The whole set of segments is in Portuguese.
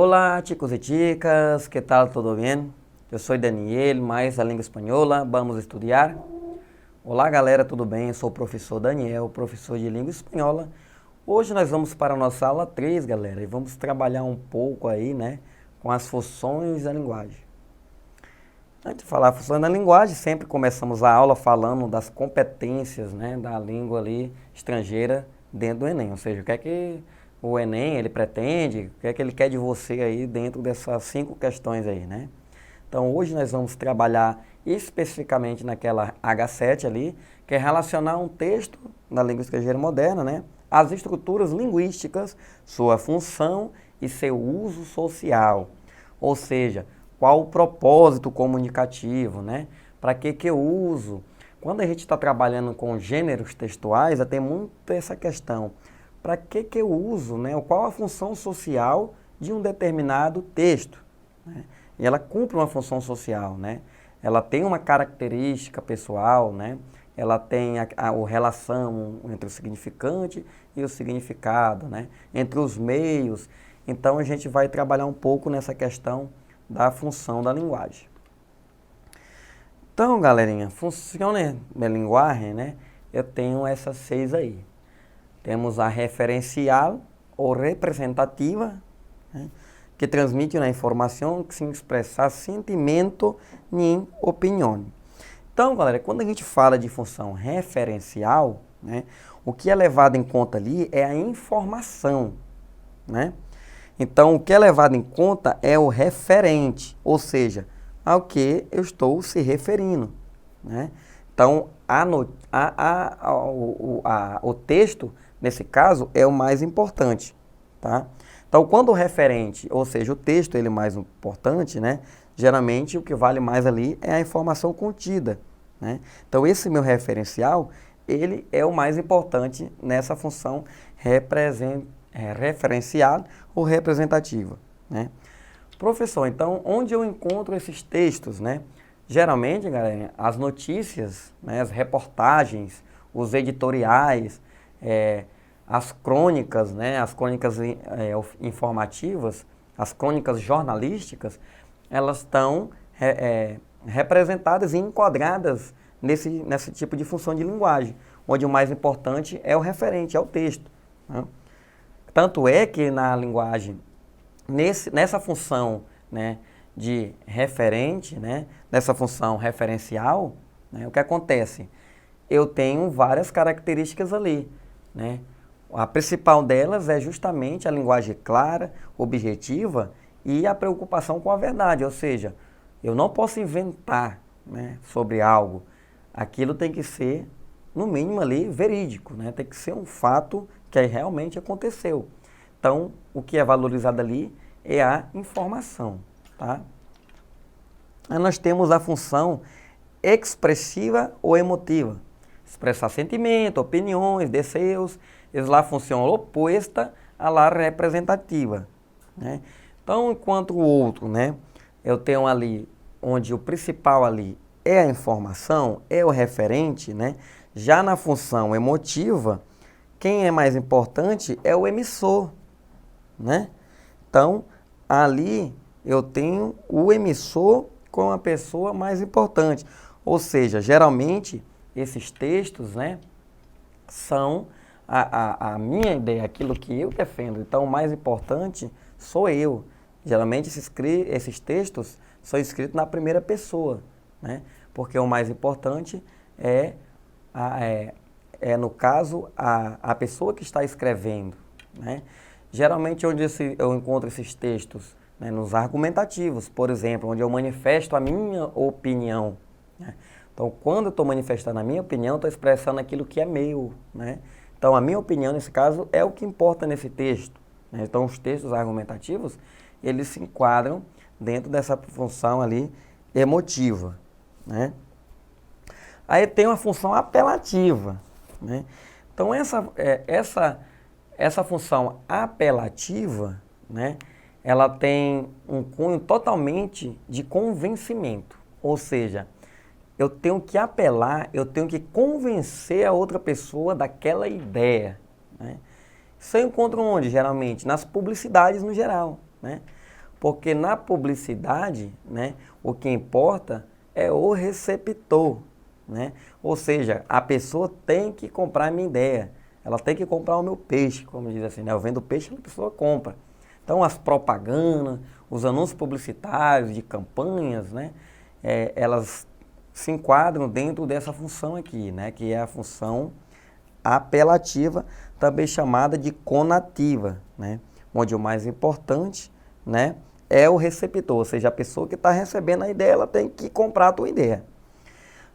Olá, chicos e chicas, que tal? Tudo bem? Eu sou Daniel, mais a língua espanhola, vamos estudar? Olá, galera, tudo bem? Eu sou o professor Daniel, professor de língua espanhola. Hoje nós vamos para a nossa aula 3, galera, e vamos trabalhar um pouco aí, né, com as funções da linguagem. Antes de falar funções da linguagem, sempre começamos a aula falando das competências, né, da língua ali estrangeira dentro do Enem, ou seja, o que é que o Enem ele pretende, o que é que ele quer de você aí dentro dessas 5 questões aí, né? Então hoje nós vamos trabalhar especificamente naquela H7 ali, que é relacionar um texto na língua estrangeira moderna, né? As estruturas linguísticas, sua função e seu uso social. Ou seja, qual o propósito comunicativo, né? Para que eu uso? Quando a gente está trabalhando com gêneros textuais, tem muito essa questão. Para que eu uso, né? Qual a função social de um determinado texto, né? E ela cumpre uma função social, né? Ela tem uma característica pessoal, né? Ela tem a relação entre o significante e o significado, né? Entre os meios. Então a gente vai trabalhar um pouco nessa questão da função da linguagem. Então, galerinha, função da linguagem, né? Eu tenho essas 6 aí. Temos a referencial ou representativa, né, que transmite uma informação que se expressa sentimento em opinião. Então, galera, quando a gente fala de função referencial, né, o que é levado em conta ali é a informação, né? Então, o que é levado em conta é o referente, ou seja, ao que eu estou se referindo, né? Então, o texto, nesse caso, é o mais importante, tá? Então, quando o referente, ou seja, o texto ele é mais importante, né? Geralmente, o que vale mais ali é a informação contida, né? Então, esse meu referencial, ele é o mais importante nessa função referencial ou representativa, né? Professor, então, onde eu encontro esses textos, né? Geralmente, galera, as notícias, né, as reportagens, os editoriais, as crônicas, né, as crônicas informativas, as crônicas jornalísticas, elas estão representadas e enquadradas nesse tipo de função de linguagem, onde o mais importante é o referente, é o texto, né? Tanto é que na linguagem, nessa função, né, de referente, né, nessa função referencial, né, o que acontece? Eu tenho várias características ali, né? A principal delas é justamente a linguagem clara, objetiva e a preocupação com a verdade, ou seja, eu não posso inventar, né, sobre algo. Aquilo tem que ser, no mínimo ali, verídico, né? Tem que ser um fato que realmente aconteceu. Então, o que é valorizado ali é a informação, tá? Aí nós temos a função expressiva ou emotiva. Expressar sentimento, opiniões, desejos, eles lá função oposta à lá representativa, né? Então, enquanto o outro, né, eu tenho ali, onde o principal ali é a informação, é o referente, né? Já na função emotiva, quem é mais importante é o emissor, né? Então, ali eu tenho o emissor como a pessoa mais importante. Ou seja, geralmente esses textos, né, são a minha ideia, aquilo que eu defendo. Então, o mais importante sou eu. Geralmente esses textos são escritos na primeira pessoa, né? Porque o mais importante no caso, a pessoa que está escrevendo, né? Geralmente onde eu encontro esses textos, né, nos argumentativos, por exemplo, onde eu manifesto a minha opinião, né? Então, quando eu estou manifestando a minha opinião, estou expressando aquilo que é meu, né? Então, a minha opinião, nesse caso, é o que importa nesse texto, né? Então, os textos argumentativos, eles se enquadram dentro dessa função ali emotiva, né? Aí tem uma função apelativa, né? Então, essa função apelativa, né, ela tem um cunho totalmente de convencimento. Ou seja, eu tenho que apelar, eu tenho que convencer a outra pessoa daquela ideia, né? Isso eu encontro onde, geralmente? Nas publicidades no geral, né? Porque na publicidade, né, o que importa é o receptor, né? Ou seja, a pessoa tem que comprar a minha ideia, ela tem que comprar o meu peixe, como diz assim, né? Eu vendo peixe, a pessoa compra. Então as propagandas, os anúncios publicitários de campanhas, né, elas se enquadram dentro dessa função aqui, né, que é a função apelativa, também chamada de conativa, né, onde o mais importante, né, é o receptor, ou seja, a pessoa que está recebendo a ideia, ela tem que comprar a tua ideia.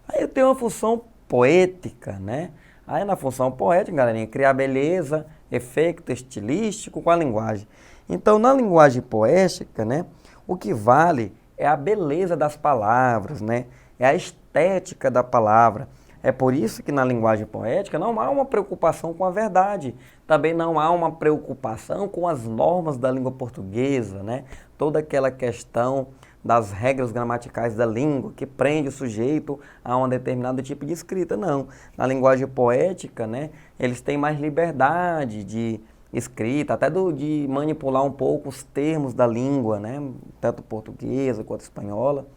Aí eu tenho uma função poética, né? Aí na função poética, galerinha, criar beleza, efeito estilístico com a linguagem. Então, na linguagem poética, né, o que vale é a beleza das palavras, né? É a estética da palavra. É por isso que na linguagem poética não há uma preocupação com a verdade. Também não há uma preocupação com as normas da língua portuguesa, né? Toda aquela questão das regras gramaticais da língua que prende o sujeito a um determinado tipo de escrita. Não. Na linguagem poética, né, eles têm mais liberdade de escrita, até de manipular um pouco os termos da língua, né, tanto portuguesa quanto espanhola.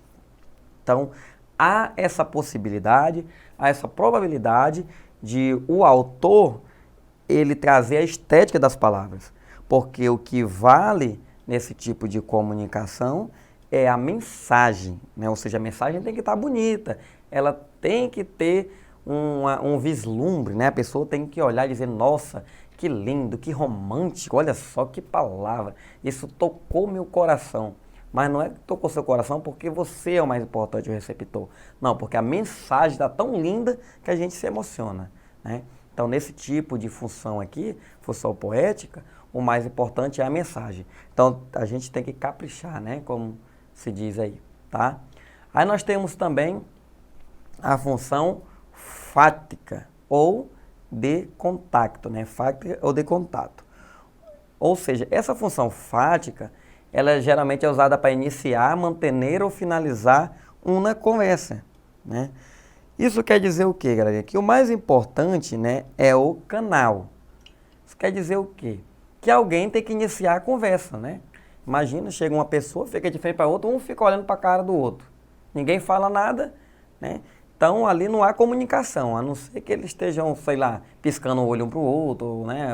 Então, há essa possibilidade, há essa probabilidade de o autor ele trazer a estética das palavras, porque o que vale nesse tipo de comunicação é a mensagem, né? Ou seja, a mensagem tem que estar bonita, ela tem que ter um vislumbre, né? A pessoa tem que olhar e dizer, nossa, que lindo, que romântico, olha só que palavra, isso tocou meu coração. Mas não é que tocou seu coração porque você é o mais importante, o receptor. Não, porque a mensagem está tão linda que a gente se emociona, né? Então, nesse tipo de função aqui, função poética, o mais importante é a mensagem. Então, a gente tem que caprichar, né? Como se diz aí, tá? Aí nós temos também a função fática ou de contato, né? Fática ou de contato. Ou seja, essa função fática, ela geralmente é usada para iniciar, manter ou finalizar uma conversa, né? Isso quer dizer o quê, galera? Que o mais importante, né, é o canal. Isso quer dizer o quê? Que alguém tem que iniciar a conversa, né? Imagina, chega uma pessoa, fica de frente para outra, um fica olhando para a cara do outro. Ninguém fala nada, né? Então, ali não há comunicação, a não ser que eles estejam, sei lá, piscando o olho um para o outro, né?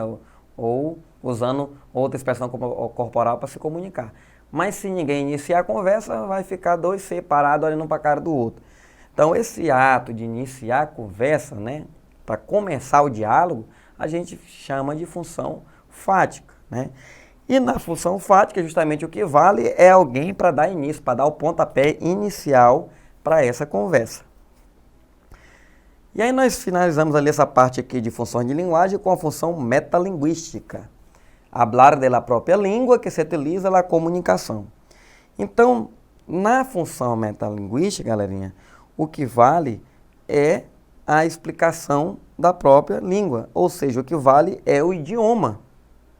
Ou usando outra expressão corporal para se comunicar. Mas se ninguém iniciar a conversa, vai ficar dois separados olhando para a cara do outro. Então, esse ato de iniciar a conversa, né, para começar o diálogo, a gente chama de função fática, né? E na função fática, justamente o que vale é alguém para dar início, para dar o pontapé inicial para essa conversa. E aí nós finalizamos ali essa parte aqui de funções de linguagem com a função metalinguística. Hablar de la própria língua que se utiliza na comunicação. Então, na função metalinguística, galerinha, o que vale é a explicação da própria língua, ou seja, o que vale é o idioma,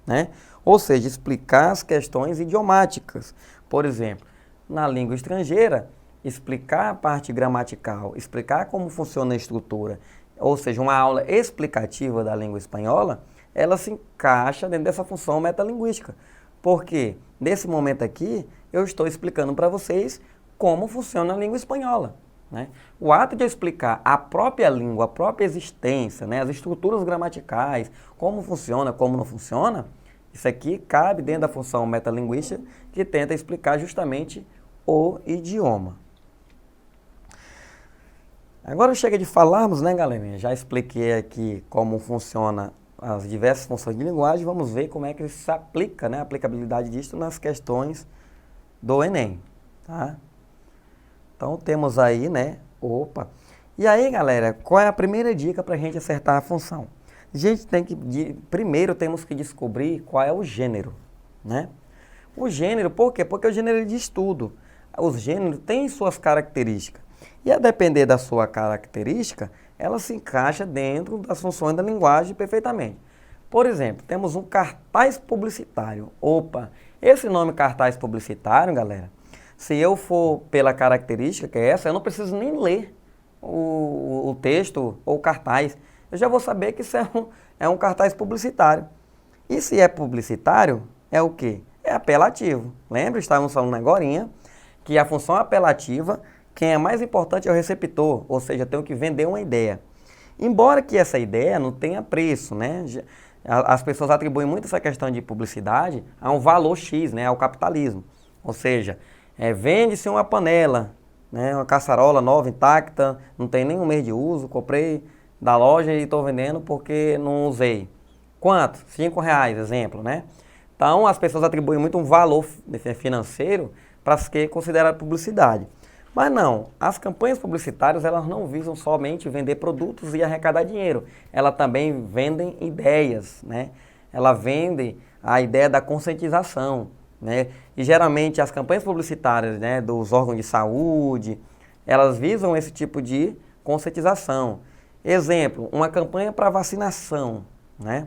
né? Ou seja, explicar as questões idiomáticas. Por exemplo, na língua estrangeira, explicar a parte gramatical, explicar como funciona a estrutura, ou seja, uma aula explicativa da língua espanhola, ela se encaixa dentro dessa função metalinguística. Porque, nesse momento aqui, eu estou explicando para vocês como funciona a língua espanhola, né? O ato de eu explicar a própria língua, a própria existência, né, as estruturas gramaticais, como funciona, como não funciona, isso aqui cabe dentro da função metalinguística que tenta explicar justamente o idioma. Agora chega de falarmos, né, galerinha? Já expliquei aqui como funciona as diversas funções de linguagem, vamos ver como é que isso se aplica, né, a aplicabilidade disso nas questões do Enem, tá? Então temos aí, né, E aí, galera, qual é a primeira dica para a gente acertar a função? A gente tem que, primeiro temos que descobrir qual é o gênero, né? O gênero, por quê? Porque o gênero é de estudo. Os gêneros têm suas características. E a depender da sua característica, ela se encaixa dentro das funções da linguagem perfeitamente. Por exemplo, temos um cartaz publicitário. Esse nome cartaz publicitário, galera, se eu for pela característica que é essa, eu não preciso nem ler o texto ou o cartaz. Eu já vou saber que isso é um cartaz publicitário. E se é publicitário, é o quê? é apelativo. Lembra? Estávamos falando agorinha que a função apelativa, quem é mais importante é o receptor, ou seja, eu tenho que vender uma ideia. Embora que essa ideia não tenha preço, né? As pessoas atribuem muito essa questão de publicidade a um valor X, né? Ao capitalismo. Ou seja, vende-se uma panela, né? Uma caçarola nova, intacta, não tem nem um mês de uso, comprei da loja e estou vendendo porque não usei. Quanto? R$ 5, exemplo, né? Então, as pessoas atribuem muito um valor financeiro para ser considerado publicidade. Mas não, as campanhas publicitárias elas não visam somente vender produtos e arrecadar dinheiro. Elas também vendem ideias, né? Ela vende a ideia da conscientização, né? E geralmente as campanhas publicitárias, né, dos órgãos de saúde, elas visam esse tipo de conscientização. Exemplo, uma campanha para vacinação, né?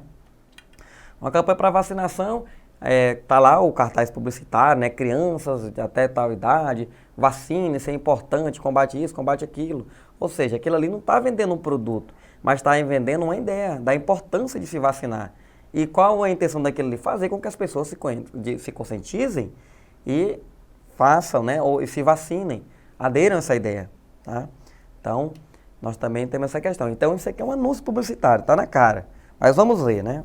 Uma campanha para vacinação, tá lá o cartaz publicitário, né? Crianças até tal idade, vacine, isso é importante, combate isso, combate aquilo. Ou seja, aquilo ali não está vendendo um produto, mas está vendendo uma ideia da importância de se vacinar. E qual a intenção daquilo ali? Fazer com que as pessoas se conscientizem e façam, né? Ou se vacinem, aderam a essa ideia, tá? Então, nós também temos essa questão. Então, isso aqui é um anúncio publicitário, está na cara. Mas vamos ver, né?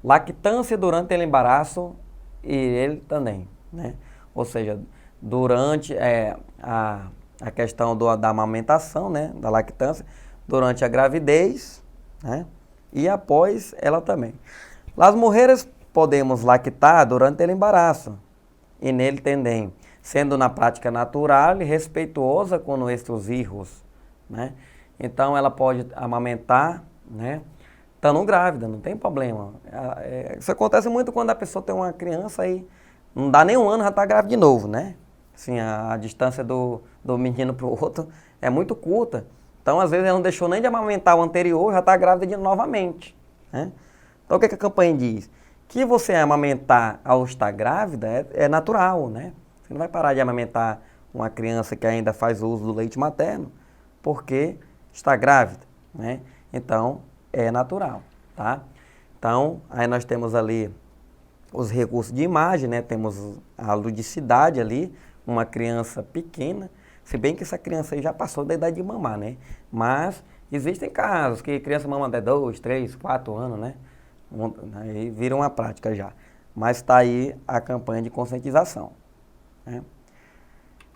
Lactância durante o embaraço e ele também, né? Ou seja, durante a questão da amamentação, né? Da lactância, durante a gravidez, né? E após ela também. As mulheres podemos lactar durante o embaraço e nele também, sendo na prática natural e respeituosa com nossos filhos, né? Então ela pode amamentar, né? Estando grávida, não tem problema. Isso acontece muito quando a pessoa tem uma criança e não dá nem um ano, já está grávida de novo, né? Assim, a distância do menino para o outro é muito curta. Então, às vezes, ela não deixou nem de amamentar o anterior, já está grávida novamente, né? Então, o que a campanha diz? Que você amamentar ao estar grávida é natural, né? Você não vai parar de amamentar uma criança que ainda faz uso do leite materno porque está grávida, né? Então, é natural, tá? Então, aí nós temos ali os recursos de imagem, né? Temos a ludicidade ali, uma criança pequena, se bem que essa criança aí já passou da idade de mamar, né? Mas existem casos que criança mama até 2, 3, 4 anos, né? Aí vira uma prática já. Mas está aí a campanha de conscientização, né?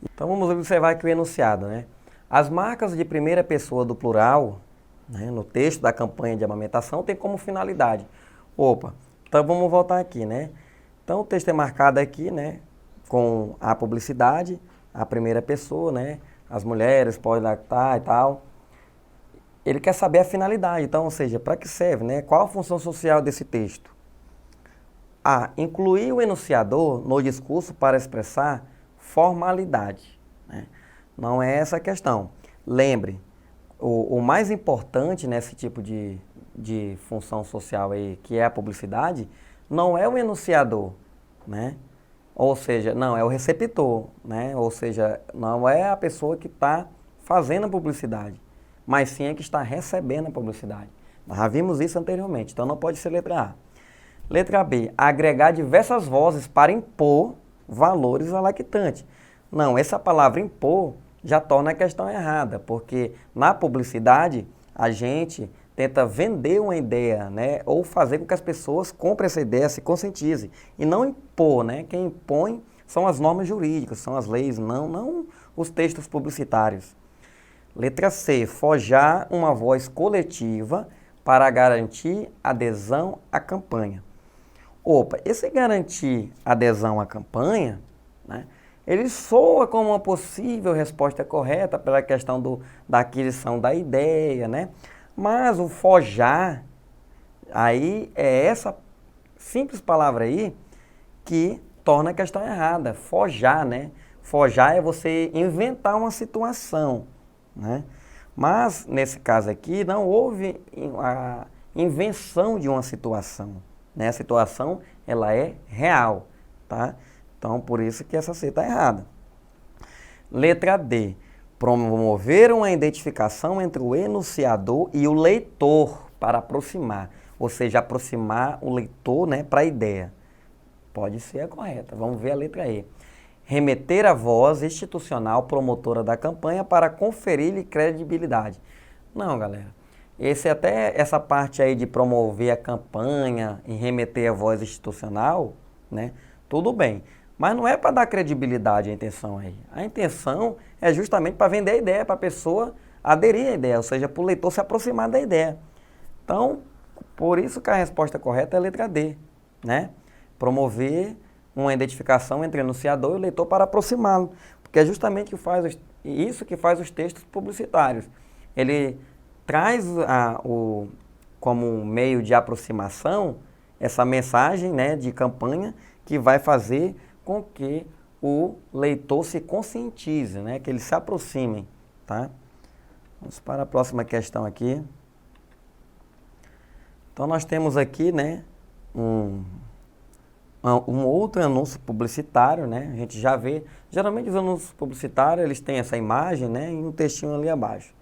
Então vamos observar aqui o enunciado, né? As marcas de primeira pessoa do plural, né, no texto da campanha de amamentação tem como finalidade. Opa, então vamos voltar aqui, né? Então o texto é marcado aqui, né, com a publicidade, a primeira pessoa, né? As mulheres podem lactar e tal. Ele quer saber a finalidade, então, ou seja, para que serve, né? Qual a função social desse texto? A. Incluir o enunciador no discurso para expressar formalidade, né? Não é essa a questão. Lembre, o mais importante nesse tipo de função social aí, que é a publicidade, não é o enunciador, né? Ou seja, não, é o receptor, né? Ou seja, não é a pessoa que está fazendo a publicidade, mas sim a que está recebendo a publicidade. Nós já vimos isso anteriormente, então não pode ser letra A. Letra B, agregar diversas vozes para impor valores à lactante. Não, essa palavra impor já torna a questão errada, porque na publicidade a gente tenta vender uma ideia, né, ou fazer com que as pessoas comprem essa ideia, se conscientizem, e não impor, né? Quem impõe são as normas jurídicas, são as leis, não os textos publicitários. Letra C, forjar uma voz coletiva para garantir adesão à campanha. Opa, esse garantir adesão à campanha, né, ele soa como uma possível resposta correta pela questão da aquisição da ideia, né? Mas o forjar, aí é essa simples palavra aí que torna a questão errada. Forjar, né? Forjar é você inventar uma situação, né? Mas, nesse caso aqui, não houve a invenção de uma situação, né? A situação, ela é real, tá? Então, por isso que essa C está errada. Letra D. Promover uma identificação entre o enunciador e o leitor para aproximar. Ou seja, aproximar o leitor, né, para a ideia. Pode ser a correta. Vamos ver a letra E. Remeter a voz institucional promotora da campanha para conferir-lhe credibilidade. Não, galera. Essa parte aí de promover a campanha e remeter a voz institucional, né? Tudo bem. Mas não é para dar credibilidade a intenção aí. A intenção é justamente para vender a ideia, para a pessoa aderir à ideia, ou seja, para o leitor se aproximar da ideia. Então, por isso que a resposta correta é a letra D, né? Promover uma identificação entre o enunciador e o leitor para aproximá-lo, porque é justamente isso que faz os textos publicitários. Ele traz como meio de aproximação essa mensagem, né, de campanha que vai fazer com que o leitor se conscientize, né, que ele se aproxime, tá? Vamos para a próxima questão aqui. Então nós temos aqui, né, um outro anúncio publicitário, né? A gente já vê, geralmente os anúncios publicitários, eles têm essa imagem, né, e um textinho ali abaixo.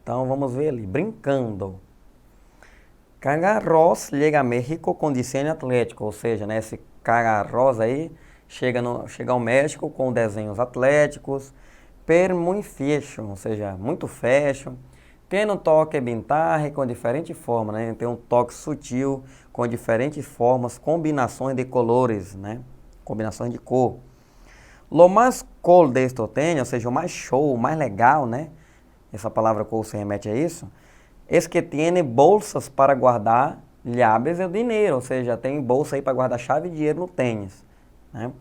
Então vamos ver ali, brincando. Cagarros llega a México com desenho atlético, ou seja, né, esse Cagarros aí chega ao México com desenhos atléticos, per muy fashion, ou seja, muito fashion. Tem um toque vintage com diferentes formas, né? Tem um toque sutil com diferentes formas, combinações de colores, né? Combinações de cor. Lo más cool de esto tem, ou seja, o mais show, o mais legal, né? Essa palavra cool se remete a isso. Es que tiene bolsas para guardar llaves e dinheiro, ou seja, tem bolsa aí para guardar chave e dinheiro no tênis, né?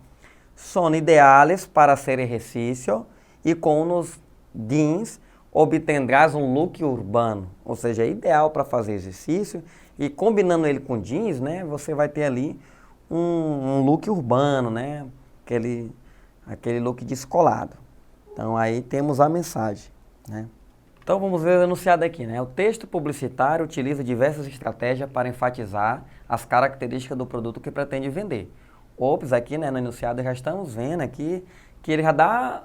Son ideales para hacer ejercicio e com os jeans obtendrás um look urbano, ou seja, é ideal para fazer exercício e combinando ele com jeans, né, você vai ter ali um look urbano, né, aquele look descolado. Então aí temos a mensagem, né. Então vamos ver o enunciado aqui, né, o texto publicitário utiliza diversas estratégias para enfatizar as características do produto que pretende vender. Ops, aqui, né, no enunciado já estamos vendo aqui que ele já dá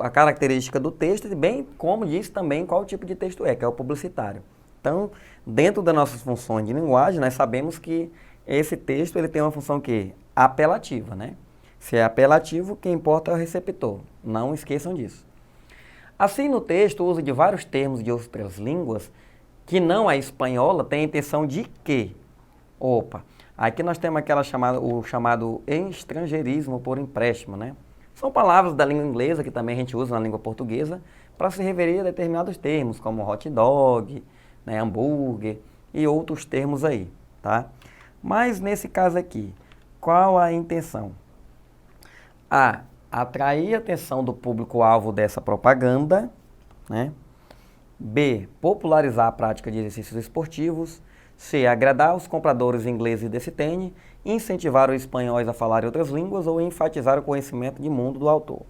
a característica do texto e bem como diz também qual tipo de texto é, que é o publicitário. Então, dentro das nossas funções de linguagem, nós sabemos que esse texto ele tem uma função que apelativa, né? Se é apelativo, quem importa é o receptor. Não esqueçam disso. Assim, no texto, o uso de vários termos de outras línguas que não a espanhola tem a intenção de quê? Aqui nós temos o chamado estrangeirismo por empréstimo, né? São palavras da língua inglesa que também a gente usa na língua portuguesa para se referir a determinados termos, como hot dog, né, hambúrguer e outros termos aí, tá? Mas nesse caso aqui, qual a intenção? A. Atrair a atenção do público-alvo dessa propaganda, né? B. Popularizar a prática de exercícios esportivos. C. Agradar os compradores ingleses desse tênis, incentivar os espanhóis a falar outras línguas ou enfatizar o conhecimento de mundo do autor.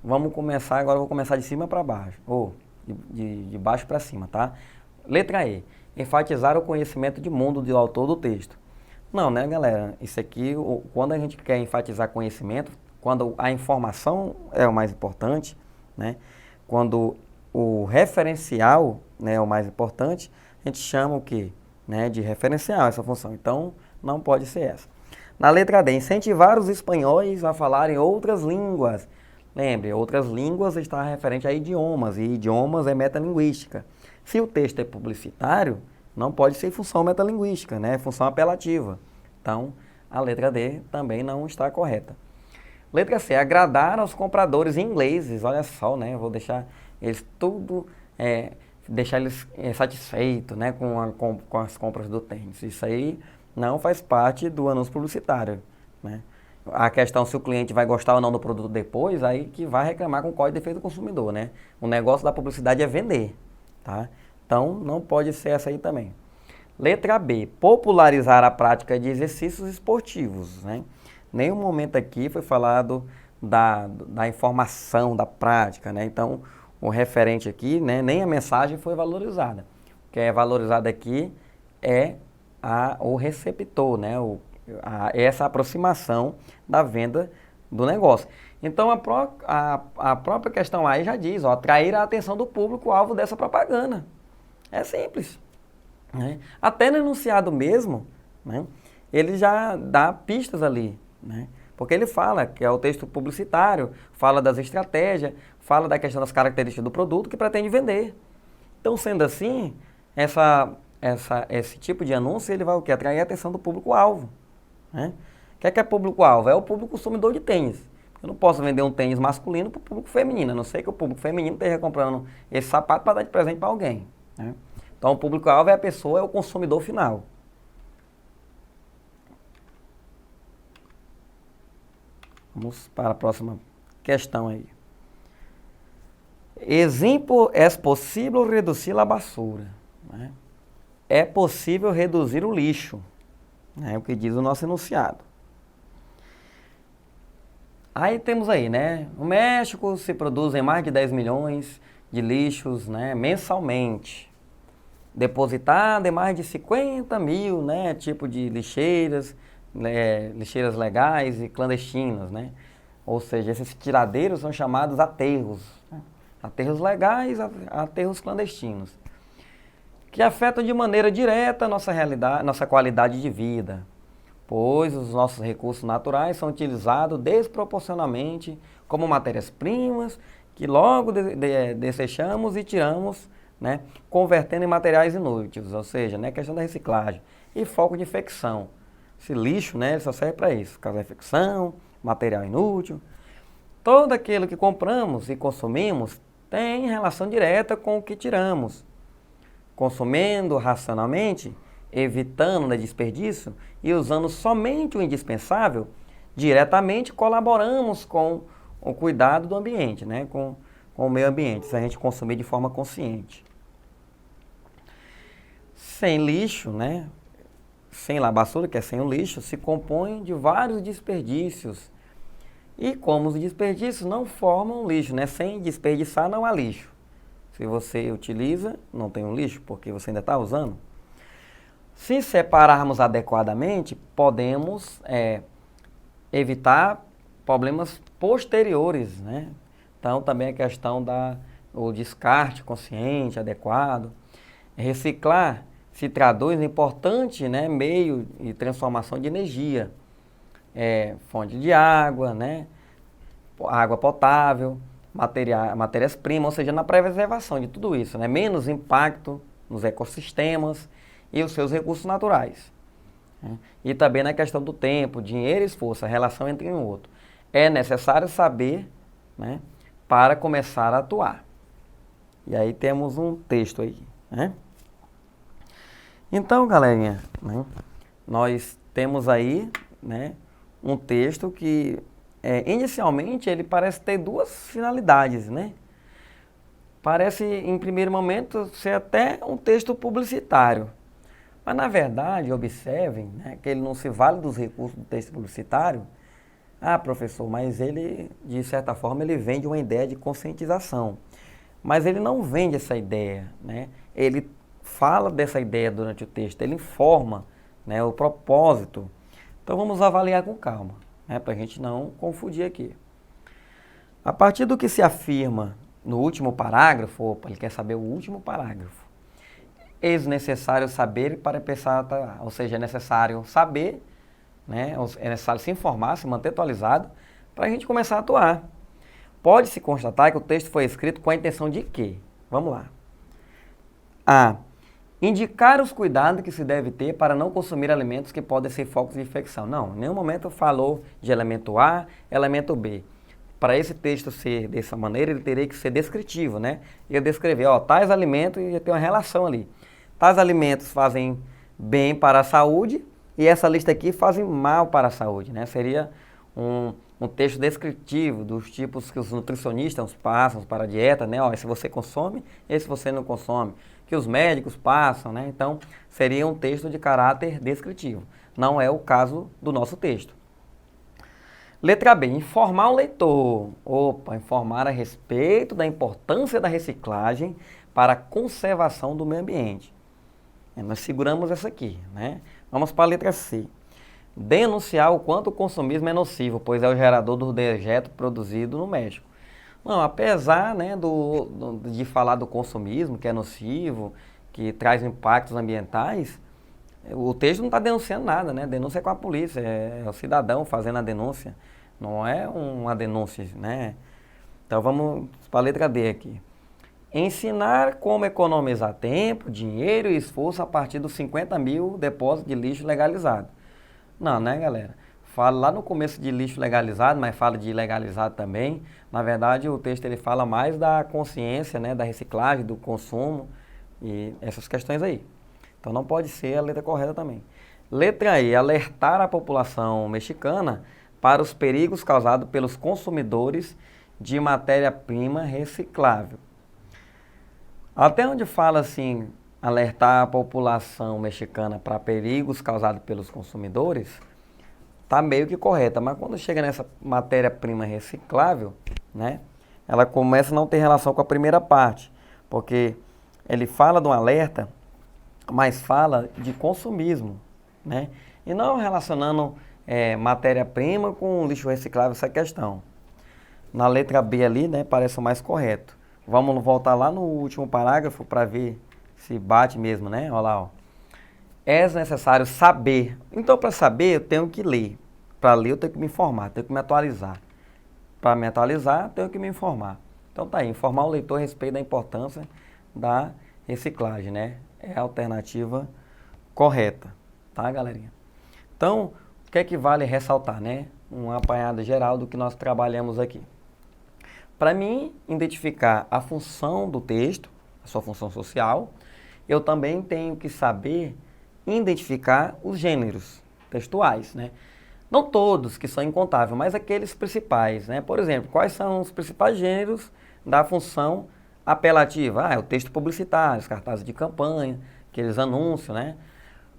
Vamos começar, agora eu vou começar de cima para baixo, ou de baixo para cima, tá? Letra E. Enfatizar o conhecimento de mundo do autor do texto. Não, né, galera? Isso aqui, quando a gente quer enfatizar conhecimento, quando a informação é o mais importante, né? Quando o referencial, né, é o mais importante, a gente chama o quê? Né, de referencial essa função. Então, não pode ser essa. Na letra D, incentivar os espanhóis a falarem outras línguas. Lembre, outras línguas está referente a idiomas, e idiomas é metalinguística. Se o texto é publicitário, não pode ser função metalinguística, né? É função apelativa. Então, a letra D também não está correta. Letra C, agradar aos compradores ingleses. Olha só, né? Eu vou deixar eles deixar eles satisfeitos, né, com as compras do tênis. Isso aí não faz parte do anúncio publicitário, né? A questão se o cliente vai gostar ou não do produto depois, aí que vai reclamar com o Código de Defesa do Consumidor, né? O negócio da publicidade é vender, tá? Então, não pode ser essa aí também. Letra B, popularizar a prática de exercícios esportivos, né? Nenhum momento aqui foi falado da informação, da prática, né? Então, o referente aqui, né, nem a mensagem foi valorizada. O que é valorizado aqui é o receptor, né, essa aproximação da venda do negócio. Então, a própria questão aí já diz, atrair a atenção do público-alvo dessa propaganda. É simples, né? Até no enunciado mesmo, né, ele já dá pistas ali, né? Porque ele fala que é o texto publicitário, fala das estratégias, fala da questão das características do produto que pretende vender. Então, sendo assim, esse tipo de anúncio ele vai o quê? Atrair a atenção do público-alvo, né? O que é público-alvo? É o público consumidor de tênis. Eu não posso vender um tênis masculino para o público feminino, a não ser que o público feminino esteja comprando esse sapato para dar de presente para alguém, né? Então, o público-alvo é a pessoa, é o consumidor final. Vamos para a próxima questão aí. Exemplo, é possível reduzir a basura, né? É possível reduzir o lixo, é o que diz o nosso enunciado. Aí temos aí, né? No México se produzem mais de 10 milhões de lixos, né, mensalmente. Depositado em mais de 50 mil, né, tipo de lixeiras, lixeiras legais e clandestinas, né? Ou seja, esses tiradeiros são chamados aterros, né? Aterros legais, aterros clandestinos, que afetam de maneira direta a nossa realidade, nossa qualidade de vida, pois os nossos recursos naturais são utilizados desproporcionalmente como matérias-primas que logo desechamos e tiramos, né, convertendo em materiais inúteis, ou seja, né, questão da reciclagem e foco de infecção. Esse lixo, né, ele só serve para isso, causar infecção, material inútil. Todo aquilo que compramos e consumimos tem relação direta com o que tiramos. Consumindo racionalmente, evitando o desperdício e usando somente o indispensável, diretamente colaboramos com o cuidado do ambiente, né? com o meio ambiente, se a gente consumir de forma consciente. Sem lixo, né? Sem a basura, que é sem o lixo, se compõe de vários desperdícios. E como os desperdícios não formam lixo, né? Sem desperdiçar não há lixo. Se você utiliza, não tem um lixo, porque você ainda está usando. Se separarmos adequadamente, podemos evitar problemas posteriores, né? Então, também a questão do descarte consciente, adequado. Reciclar se traduz em importante, né, meio de transformação de energia. Fonte de água, né? Água potável, matérias-primas, ou seja, na preservação de tudo isso, né? Menos impacto nos ecossistemas e os seus recursos naturais, né? E também na questão do tempo, dinheiro e esforço, a relação entre um e outro. É necessário saber, né, para começar a atuar. E aí temos um texto aí, né? Então, galerinha, né, nós temos aí, né, um texto que inicialmente ele parece ter duas finalidades, né? Parece, em primeiro momento, ser até um texto publicitário. Mas, na verdade, observem, né, que ele não se vale dos recursos do texto publicitário. Ah, professor, mas ele, de certa forma, ele vende uma ideia de conscientização. Mas ele não vende essa ideia, né? Ele fala dessa ideia durante o texto, ele informa, né, o propósito. Então, vamos avaliar com calma, né, para a gente não confundir aqui. A partir do que se afirma no último parágrafo, opa, ele quer saber o último parágrafo. É necessário saber para pensar, ou seja, é necessário saber, né, é necessário se informar, se manter atualizado, para a gente começar a atuar. Pode-se constatar que o texto foi escrito com a intenção de quê? Vamos lá. A. Indicar os cuidados que se deve ter para não consumir alimentos que podem ser focos de infecção. Não, em nenhum momento falou de elemento A, elemento B. Para esse texto ser dessa maneira, ele teria que ser descritivo, né? Eu descrever, ó, tais alimentos e ter uma relação ali. Tais alimentos fazem bem para a saúde e essa lista aqui fazem mal para a saúde, né? Seria um texto descritivo dos tipos que os nutricionistas passam para a dieta, né? Ó, esse você consome, esse você não consome. Que os médicos passam, né? Então, seria um texto de caráter descritivo. Não é o caso do nosso texto. Letra B, informar o leitor. Opa, informar a respeito da importância da reciclagem para a conservação do meio ambiente. Nós seguramos essa aqui, né? Vamos para a letra C. Denunciar o quanto o consumismo é nocivo, pois é o gerador do dejeto produzido no México. Não, apesar, né, de falar do consumismo, que é nocivo, que traz impactos ambientais, O texto não está denunciando nada, né? Denúncia é com a polícia, é o cidadão fazendo a denúncia, não é uma denúncia, né? Então vamos para a letra D aqui. Ensinar como economizar tempo, dinheiro e esforço a partir dos 50 mil depósitos de lixo legalizado. Não, né, galera? Fala lá no começo de lixo legalizado, mas fala de legalizado também. Na verdade, o texto ele fala mais da consciência, né, da reciclagem, do consumo e essas questões aí. Então não pode ser a letra correta também. Letra E, alertar a população mexicana para os perigos causados pelos consumidores de matéria-prima reciclável. Até onde fala assim, alertar a população mexicana para perigos causados pelos consumidores, tá meio que correta, mas quando chega nessa matéria-prima reciclável, né, ela começa a não ter relação com a primeira parte, porque ele fala de um alerta, mas fala de consumismo, né, e não relacionando matéria-prima com lixo reciclável, essa questão. Na letra B ali, né, parece o mais correto. Vamos voltar lá no último parágrafo para ver se bate mesmo, né? Olha lá, ó. É necessário saber. Então, para saber, eu tenho que ler. Para ler, eu tenho que me informar, tenho que me atualizar. Para me atualizar, tenho que me informar. Então, tá aí. Informar o leitor a respeito da importância da reciclagem, né? É a alternativa correta, tá, galerinha? Então, o que é que vale ressaltar, né? Uma apanhada geral do que nós trabalhamos aqui. Para mim identificar a função do texto, a sua função social, eu também tenho que saber identificar os gêneros textuais, né? Não todos, que são incontáveis, mas aqueles principais, né? Por exemplo, quais são os principais gêneros da função apelativa? É o texto publicitário, os cartazes de campanha, aqueles anúncios, né?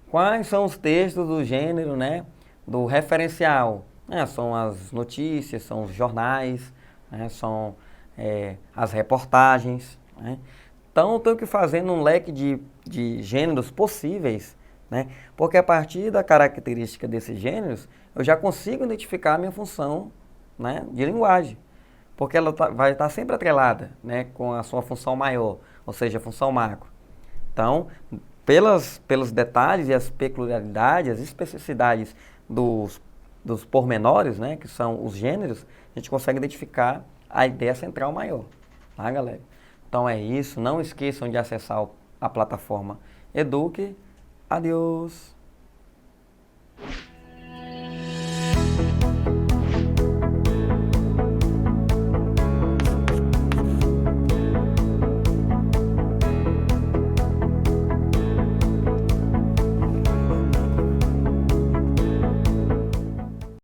Quais são os textos do gênero, né, do referencial? São as notícias, são os jornais, né, são as reportagens, né? Então eu tenho que fazer um leque de gêneros possíveis, né? Porque a partir da característica desses gêneros, eu já consigo identificar a minha função, né, de linguagem. Porque ela vai estar sempre atrelada, né, com a sua função maior, ou seja, a função macro. Então, pelos detalhes e as peculiaridades, as especificidades dos pormenores, né, que são os gêneros, a gente consegue identificar a ideia central maior, tá, galera? Então é isso, não esqueçam de acessar a plataforma Eduque. Adeus!